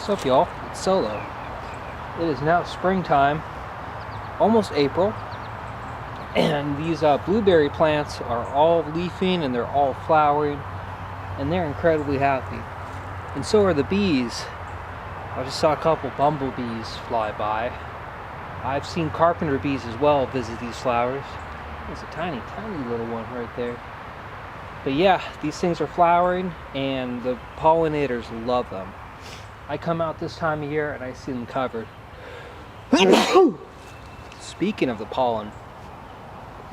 What's up, y'all? It's Solo. It is now springtime, almost April, and these blueberry plants are all leafing and they're all flowering, and they're incredibly happy. And so are the bees. I just saw a couple bumblebees fly by. I've seen carpenter bees as well visit these flowers. There's a tiny, tiny little one right there. But yeah, these things are flowering and the pollinators love them. I come out this time of year and I see them covered. Speaking of the pollen,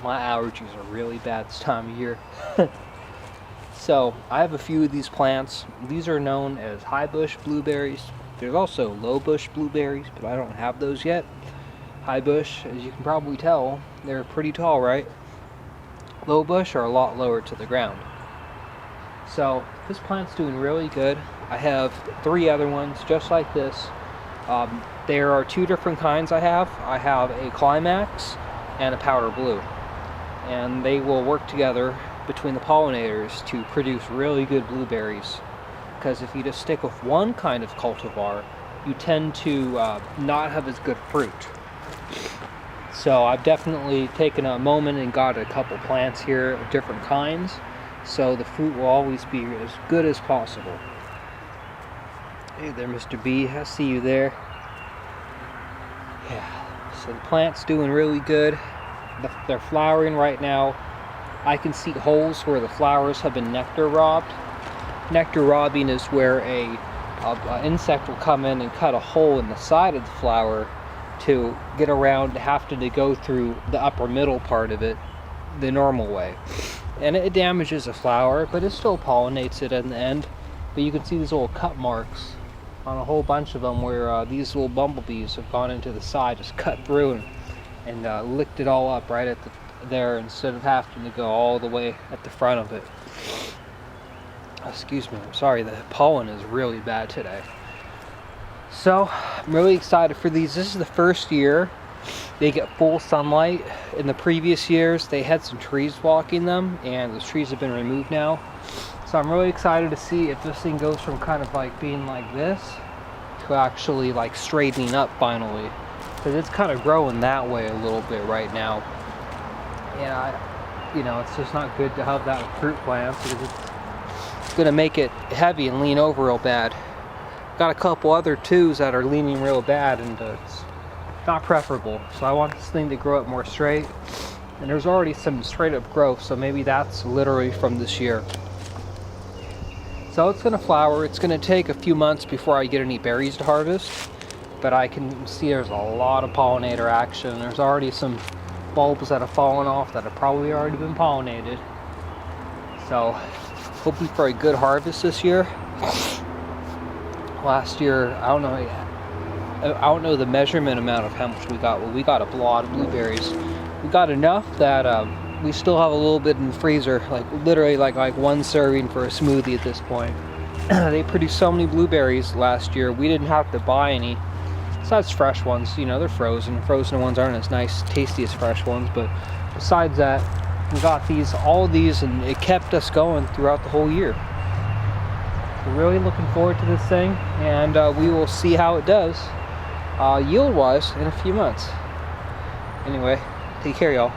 my allergies are really bad this time of year. So I have a few of these plants. These are known as high bush blueberries. There's also low bush blueberries, but I don't have those yet. High bush, as you can probably tell, they're pretty tall, right? Low bush are a lot lower to the ground. So this plant's doing really good. I have 3 other ones just like this. There are 2 different kinds I have. I have a climax and a powder blue. And they will work together between the pollinators to produce really good blueberries. Because if you just stick with one kind of cultivar, you tend to not have as good fruit. So I've definitely taken a moment and got a couple plants here of different kinds, so the fruit will always be as good as possible. Hey there, Mr. B, I see you there. Yeah, so the plant's doing really good. They're flowering right now. I can see holes where the flowers have been nectar robbed. Nectar robbing is where an insect will come in and cut a hole in the side of the flower to get around having to go through the upper middle part of it the normal way. And it damages the flower, but it still pollinates it in the end. But you can see these little cut marks on a whole bunch of them where these little bumblebees have gone into the side, just cut through and licked it all up right at there instead of having to go all the way at the front of it. Excuse me, I'm sorry, the pollen is really bad today. So, I'm really excited for these. This is the first year they get full sunlight. In the previous years, they had some trees blocking them, and those trees have been removed now. So I'm really excited to see if this thing goes from kind of like being like this to actually like straightening up finally. Because it's kind of growing that way a little bit right now. And it's just not good to have that with fruit plants because it's going to make it heavy and lean over real bad. Got a couple other 2s that are leaning real bad, and it's not preferable. So I want this thing to grow up more straight, and there's already some straight up growth, so maybe that's literally from this year. So it's going to flower. It's going to take a few months before I get any berries to harvest, but I can see there's a lot of pollinator action. There's already some bulbs that have fallen off that have probably already been pollinated. So hoping for a good harvest this year. Last year, I don't know the measurement amount of how much we got. Well, we got a lot of blueberries. We got enough that we still have a little bit in the freezer, like literally like 1 serving for a smoothie at this point. They produced so many blueberries last year, we didn't have to buy any. Besides fresh ones, they're frozen. Frozen ones aren't as nice, tasty as fresh ones, but besides that, we got all of these, and it kept us going throughout the whole year. We're really looking forward to this thing, and we will see how it does yield-wise in a few months. Anyway, take care, y'all.